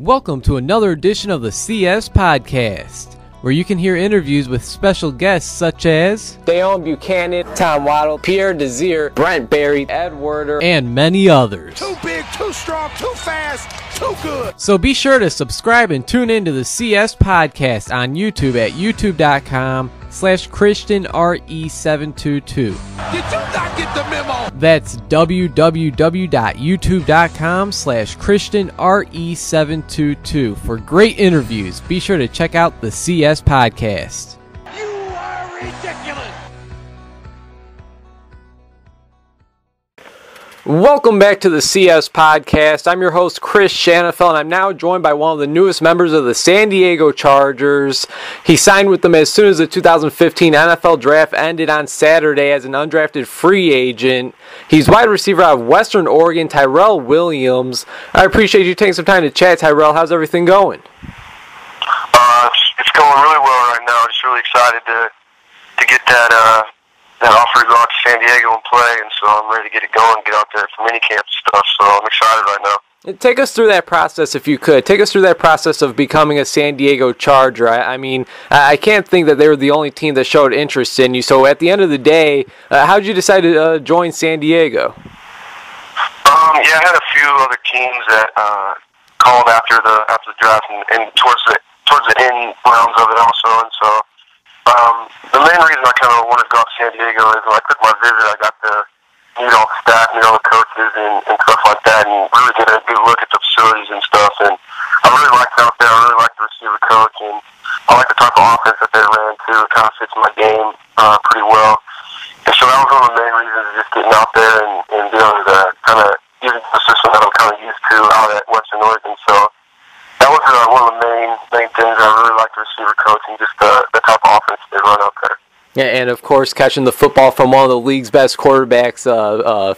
Welcome to another edition of the CS Podcast, where you can hear interviews with special guests such as Dale Buchanan, Tom Waddle, Pierre Desir, Brent Berry, Ed Werder, and many others. Too big, too strong, too fast, too good. So be sure to subscribe and tune in to the CS Podcast on YouTube at youtube.com/ChristianRE722. Did you not get the memo? That's www.youtube.com/ChristianRE722 for great interviews. Be sure to check out the CS Podcast. You are ridiculous. Welcome back to the CS Podcast. I'm your host, Chris Shanafel, and I'm now joined by one of the newest members of the San Diego Chargers. He signed with them as soon as the 2015 NFL Draft ended on Saturday as an undrafted free agent. He's wide receiver out of Western Oregon, Tyrell Williams. I appreciate you taking some time to chat, Tyrell. How's everything going? It's going really well right now. Just really excited to get that offer to go out to San Diego and play, and so I'm ready to get it going, get out there for minicamp and stuff, so I'm excited right now. Take us through that process, if you could. Take us through that process of becoming a San Diego Charger. I mean, I can't think that they were the only team that showed interest in you, so at the end of the day, how did you decide to join San Diego? Yeah, I had a few other teams that called after the draft and towards the end rounds of it also, and so the main reason I kind of wanted to go out to San Diego is when I took my visit, I got to meet all the staff, meet all the coaches, and stuff like that, and really get a good look at the facilities and stuff. And I really liked it out there. I really liked the receiver coach, and I like the type of offense that they ran too. It kind of fits my game pretty well. And so that was one of the main reasons, just getting out there and being able to kind of use the system that I'm kind of used to out at Western Oregon. So that was one of the main things. I really liked the receiver coach and just the type of offense they run out there. Yeah, and of course, catching the football from one of the league's best quarterbacks,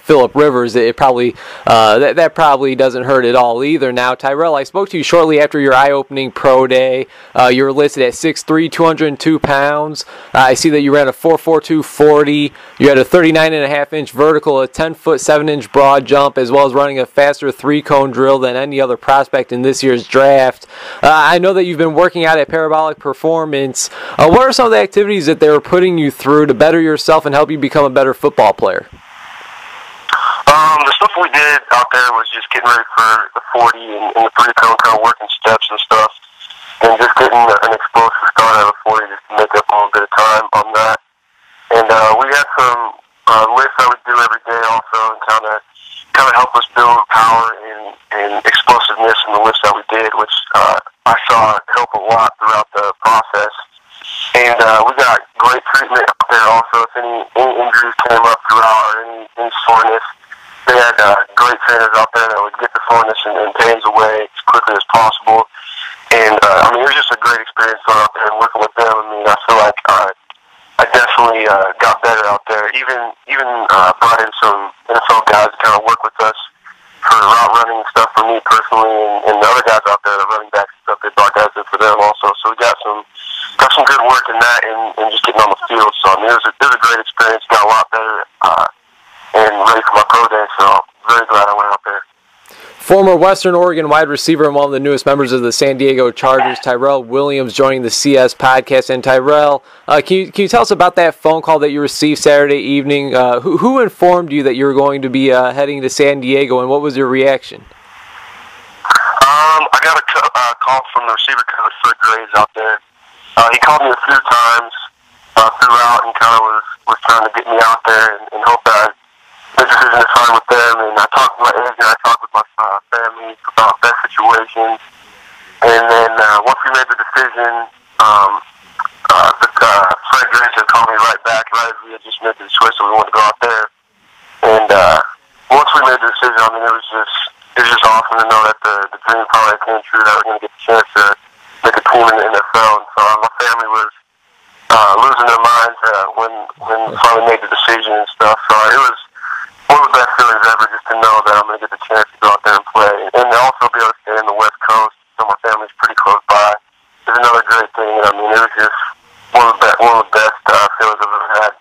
Phillip Rivers, it probably that probably doesn't hurt at all either. Now, Tyrell, I spoke to you shortly after your eye-opening pro day. You were listed at 6'3", 202 pounds. I see that you ran a 4.42 40. You had a 39.5-inch vertical, a 10-foot 7-inch broad jump, as well as running a faster 3-cone drill than any other prospect in this year's draft. I know that you've been working out at Parabolic Performance. What are some of the activities that they were putting you through to better yourself and help you become a better football player? The stuff we did out there was just getting ready for the 40 and the 3-cone, kind of working steps and stuff, and just getting an explosive start out of 40 just to make up a little bit of time on that. And we had some lifts that we do every day also, and kind of help us build power and explosiveness in the lifts that we did, which I saw help a lot throughout the process. And we got great treatment out there also. If any injuries came up throughout or any soreness, they had great trainers out there that would get the soreness and pains away as quickly as possible. And I mean, it was just a great experience going out there and working with them. I mean, I feel like I definitely got better out there. Even brought in some NFL guys to kind of work with us for route running and stuff for me personally, and the other guys out there, the running backs and stuff, they brought guys in for them also. So we got some good work in that and just getting on the field. So I mean, it was a great experience. Got a lot better and ready for my pro day. So very glad I went out there. Former Western Oregon wide receiver and one of the newest members of the San Diego Chargers, Tyrell Williams, joining the CS Podcast. And Tyrell, can you tell us about that phone call that you received Saturday evening? Who informed you that you were going to be heading to San Diego, and what was your reaction? I got a call from the receiver coach for grades out there. He called me a few times throughout and kind of was trying to get me out there and hope that the decision is fine with them. And I talked with my agent, I talked with my family about that situation. And then once we made the decision, Fred Grayson called me right back, right as we had just made the choice that we wanted to go out there. And once we made the decision, I mean, it was just awesome to know that the dream probably came true, that we're going to get the chance to make a team in the NFL. And so my family was losing their minds when we finally made the decision and stuff. So it was one of the best feelings ever, just to know that I'm going to get the chance to go out there and play, and also be able to stay in the West Coast, so my family's pretty close by. It's another great thing. I mean, it was just one of the best feelings I've ever had.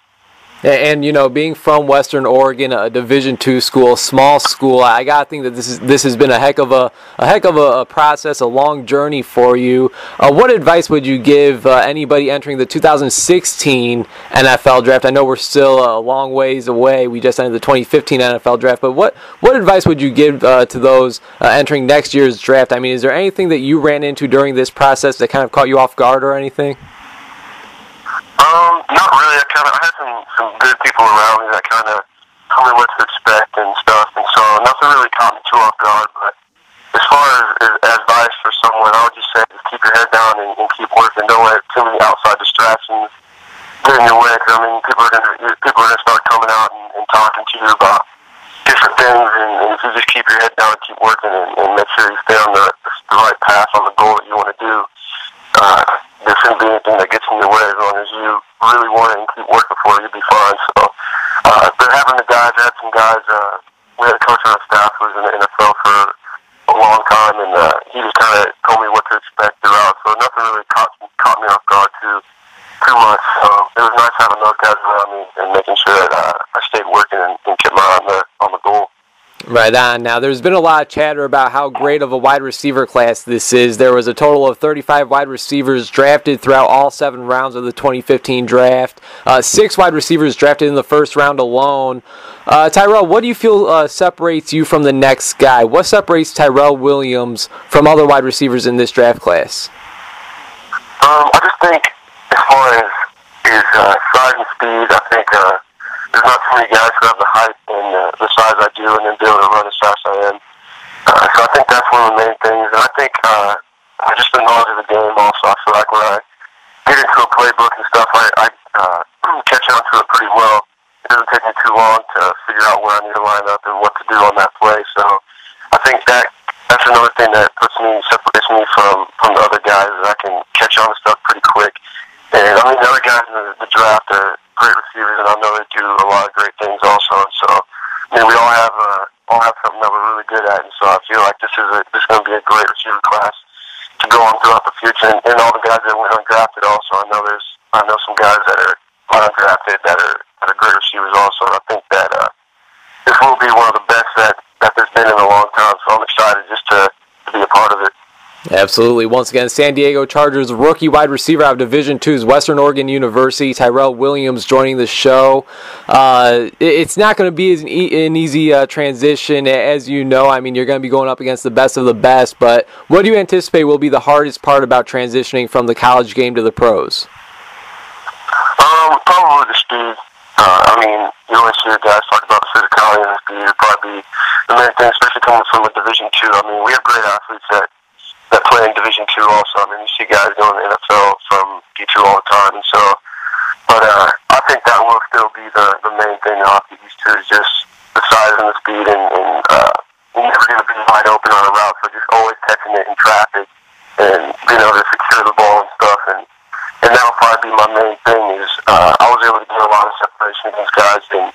And being from Western Oregon, a Division II school, small school, I gotta think that this has been a heck of a process, a long journey for you. What advice would you give anybody entering the 2016 NFL draft? I know we're still a long ways away. We just entered the 2015 NFL draft, but what advice would you give to those entering next year's draft? I mean, is there anything that you ran into during this process that kind of caught you off guard or anything? Not really. I had some good people around me that kind of told me what to expect and stuff, and so nothing really caught me too off guard. But as far as advice for someone, I would just say just keep your head down and keep working. Don't let too many outside distractions get in your way. Cause, I mean, people are gonna start coming out and talking to you about different things, and if you just keep your head down and keep working and make sure you stay on the right path on the goal that you want to do. There shouldn't be anything that gets in your way as long as you really want it and keep working for it, you'll be fine. So, but having the guys, I had some guys, we had a coach on our staff who was in the NFL for a long time, and he just kind of told me what to expect throughout. So nothing really caught me off guard too much. So it was nice having those guys around me and making sure that I stayed working and kept my eye on the goal. Right on. Now, there's been a lot of chatter about how great of a wide receiver class this is. There was a total of 35 wide receivers drafted throughout all 7 rounds of the 2015 draft. 6 wide receivers drafted in the first round alone. Tyrell, what do you feel separates you from the next guy? What separates Tyrell Williams from other wide receivers in this draft class? I just think as far as his size and speed, I think there's not too many guys who have the height and the size I do and then be able to run as fast as I am. So I think that's one of the main things. And I think just the knowledge of the game also. I feel like when I get into a playbook and stuff, I catch on to it pretty well. It doesn't take me too long to figure out where I need to line up and what to do on that play. So I think that's another thing that separates me from the other guys, is I can catch on to stuff pretty quick. And I mean, the other guys in the draft are great receivers, and I know they do a lot of great things also. And so, I mean, we all have something that we're really good at, and so I feel like this is going to be a great receiver class to go on throughout the future. And all the guys that went undrafted also, I know some guys that are undrafted that are great receivers also. And I think that this will be one of the best that there's been in a long time. So I'm excited just to be a part of it. Absolutely. Once again, San Diego Chargers rookie wide receiver out of Division II's Western Oregon University, Tyrell Williams, joining the show. It's not going to be an easy transition, as you know. I mean, you're going to be going up against the best of the best, but what do you anticipate will be the hardest part about transitioning from the college game to the pros? Probably the speed. I mean, you always hear guys talk about the physicality and the speed. It'd probably be the main thing, especially coming from a Division II. I mean, we have great athletes that play in Division II also. I mean, you see guys going to the NFL from D2 all the time, and so. But I think that will still be the main thing you'll have to get used to, is just the size and the speed, and you're never going to be wide open on a route, so just always catching it in traffic and being able to secure the ball and stuff. And that'll probably be my main thing, is I was able to get a lot of separation against guys in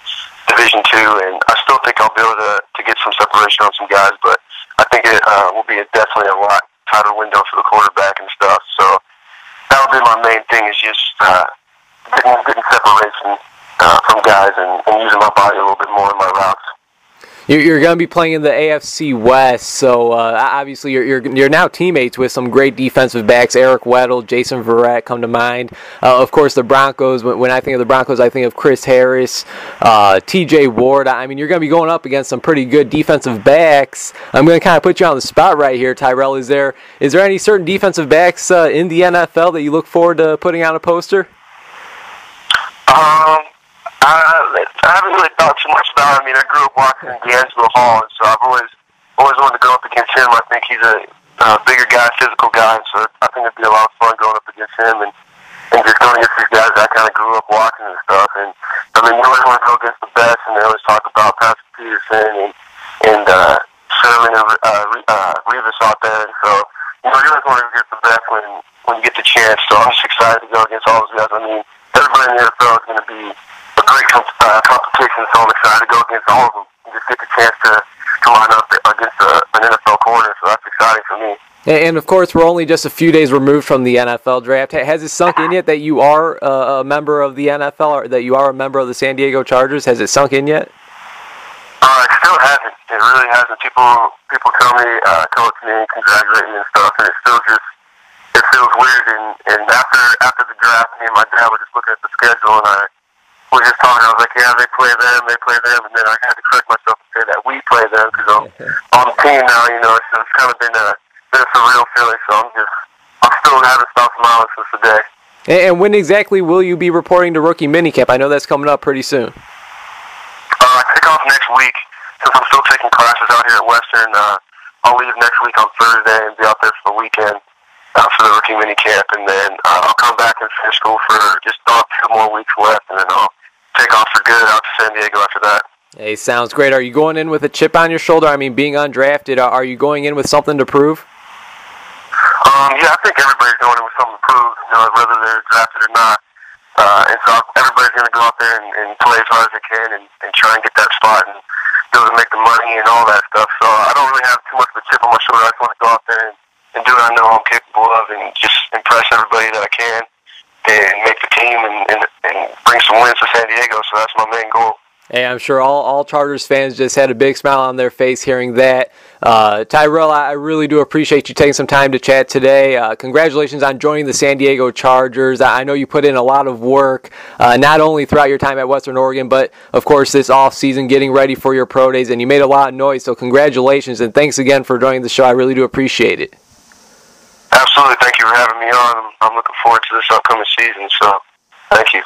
Division II, and I still think I'll be able to get some separation on some guys, but I think it will be definitely a lot tighter window for the quarterback and stuff. So that'll be my main thing, is just getting separation from guys and using my body a little bit more in my routes. You're going to be playing in the AFC West, so obviously you're now teammates with some great defensive backs. Eric Weddle, Jason Verrett come to mind. Of course, the Broncos. When I think of the Broncos, I think of Chris Harris, T.J. Ward. I mean, you're going to be going up against some pretty good defensive backs. I'm going to kind of put you on the spot right here, Tyrell. Is there any certain defensive backs in the NFL that you look forward to putting on a poster? I haven't really thought too much about it. I mean, I grew up watching D'Angelo Hall, and so I've always wanted to go up against him. I think he's a bigger guy, physical guy, so I think it'd be a lot of fun going up against him and just going against these guys that I kind of grew up watching and stuff. And I mean, you always want to go against the best, and they always talk about Patrick Peterson and Sherman and Revis out there. And so, you always want to go against the best when you get the chance. So I'm just excited to go against all those guys. I mean, everybody in the NFL is going to be a great competition, so I'm excited to go against all of them and just get the chance to line up against an NFL corner, so that's exciting for me. And of course, we're only just a few days removed from the NFL draft. Has it sunk in yet that you are a member of the NFL, or that you are a member of the San Diego Chargers? Has it sunk in yet? It still hasn't. It really hasn't. People tell me, come up to me and congratulate me and stuff, and it feels weird. And after the draft, me and my dad were just looking at the schedule, and we were just talking. I was like, yeah, they play them, and then I had to correct myself and say that we play them because I'm on the team now. So it's kind of been a surreal feeling. So I'm still having stopped smiling since the day. And when exactly will you be reporting to rookie minicamp? I know that's coming up pretty soon. I take off next week since I'm still taking classes out here at Western. I'll leave next week on Thursday and be out there for the weekend for the rookie minicamp, and then I'll come back and finish school for just 2 more weeks left, and then I'll take off for good out to San Diego after that. Hey, sounds great. Are you going in with a chip on your shoulder? I mean, being undrafted, are you going in with something to prove? Yeah, I think everybody's going in with something to prove, whether they're drafted or not. And so everybody's going to go out there and play as hard as they can and try and get that spot and be able to make the money and all that stuff. So I don't really have too much of a chip on my shoulder. I just want to go out there and do what I know I'm capable of and just impress everybody that I can and make the team and bring some wins to San Diego. So that's my main goal. Hey, I'm sure all Chargers fans just had a big smile on their face hearing that. Tyrell, I really do appreciate you taking some time to chat today. Congratulations on joining the San Diego Chargers. I know you put in a lot of work, not only throughout your time at Western Oregon, but, of course, this off-season getting ready for your pro days, and you made a lot of noise, so congratulations, and thanks again for joining the show. I really do appreciate it. Absolutely. Thank you for having me on. I'm looking forward to this upcoming season, so thank you.